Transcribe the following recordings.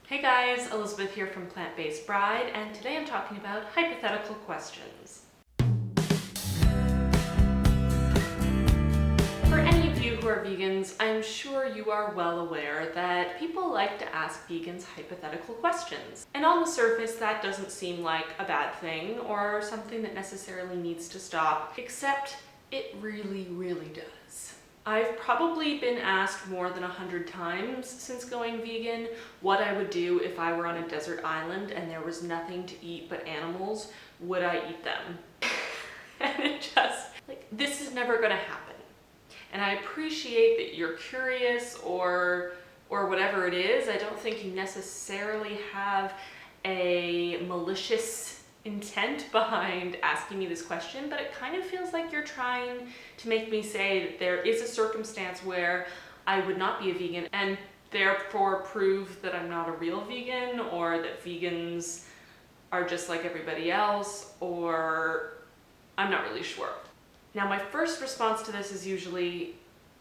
Hey guys, Elizabeth here from Plant-Based Bride, and today I'm talking about hypothetical questions. For any of you who are vegans, I'm sure you are well aware that people like to ask vegans hypothetical questions. And on the surface, that doesn't seem like a bad thing or something that necessarily needs to stop, except it really, really does. I've probably been asked more than 100 times since going vegan what I would do if I were on a desert island and there was nothing to eat but animals. Would I eat them? And it just, this is never gonna happen. And I appreciate that you're curious or whatever it is. I don't think you necessarily have a malicious intent behind asking me this question, but it kind of feels like you're trying to make me say that there is a circumstance where I would not be a vegan and therefore prove that I'm not a real vegan, or that vegans are just like everybody else, or I'm not really sure. Now, my first response to this is usually,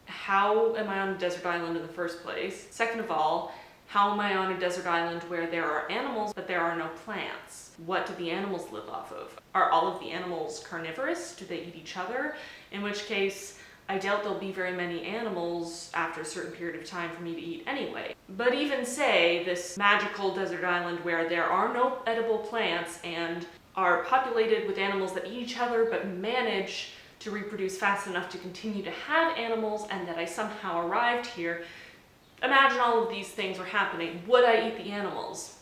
how am I on a desert island in the first place? Second of all, how am I on a desert island where there are animals but there are no plants? What do the animals live off of? Are all of the animals carnivorous? Do they eat each other? In which case, I doubt there'll be very many animals after a certain period of time for me to eat anyway. But even say this magical desert island where there are no edible plants and are populated with animals that eat each other but manage to reproduce fast enough to continue to have animals, and that I somehow arrived here. Imagine all of these things were happening. Would I eat the animals?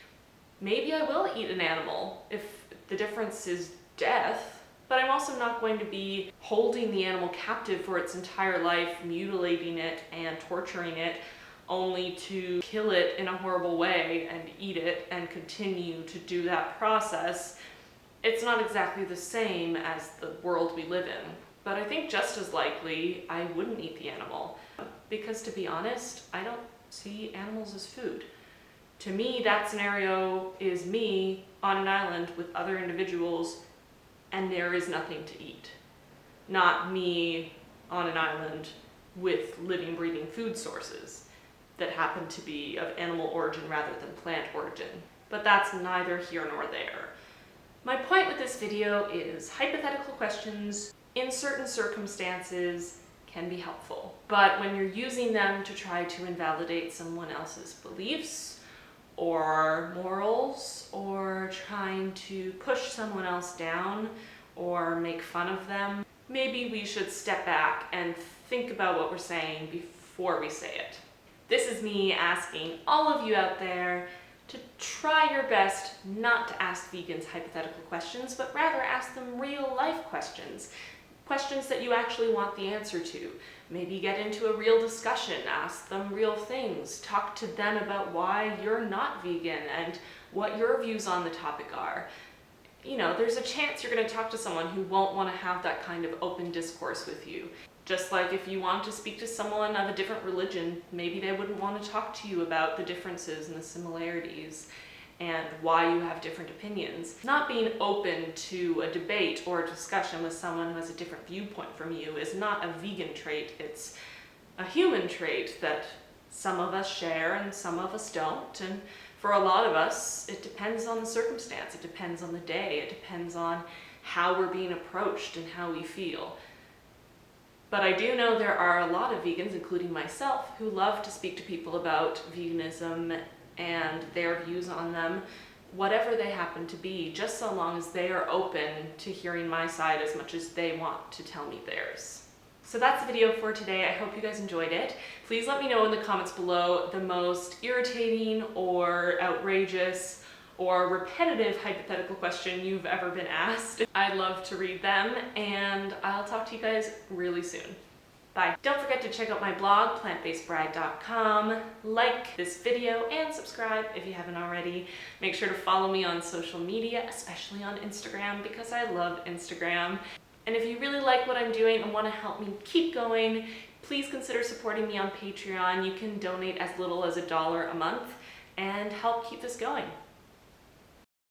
Maybe I will eat an animal if the difference is death, but I'm also not going to be holding the animal captive for its entire life, mutilating it and torturing it, only to kill it in a horrible way and eat it and continue to do that process. It's not exactly the same as the world we live in, but I think just as likely I wouldn't eat the animal. Because to be honest, I don't see animals as food. To me, that scenario is me on an island with other individuals and there is nothing to eat. Not me on an island with living, breathing food sources that happen to be of animal origin rather than plant origin. But that's neither here nor there. My point with this video is hypothetical questions in certain circumstances can be helpful. But when you're using them to try to invalidate someone else's beliefs or morals, or trying to push someone else down or make fun of them, maybe we should step back and think about what we're saying before we say it. This is me asking all of you out there to try your best not to ask vegans hypothetical questions, but rather ask them real life questions. Questions that you actually want the answer to. Maybe get into a real discussion, ask them real things, talk to them about why you're not vegan and what your views on the topic are. You know, there's a chance you're going to talk to someone who won't want to have that kind of open discourse with you. Just like if you want to speak to someone of a different religion, maybe they wouldn't want to talk to you about the differences and the similarities and why you have different opinions. Not being open to a debate or a discussion with someone who has a different viewpoint from you is not a vegan trait, it's a human trait that some of us share and some of us don't. And for a lot of us, it depends on the circumstance, it depends on the day, it depends on how we're being approached and how we feel. But I do know there are a lot of vegans, including myself, who love to speak to people about veganism and their views on them, whatever they happen to be, just so long as they are open to hearing my side as much as they want to tell me theirs. So that's the video for today. I hope you guys enjoyed it. Please let me know in the comments below the most irritating or outrageous or repetitive hypothetical question you've ever been asked. I love to read them, and I'll talk to you guys really soon. Bye. Don't forget to check out my blog, plantbasedbride.com. Like this video and subscribe if you haven't already. Make sure to follow me on social media, especially on Instagram, because I love Instagram. And if you really like what I'm doing and want to help me keep going, please consider supporting me on Patreon. You can donate as little as $1 a month and help keep this going.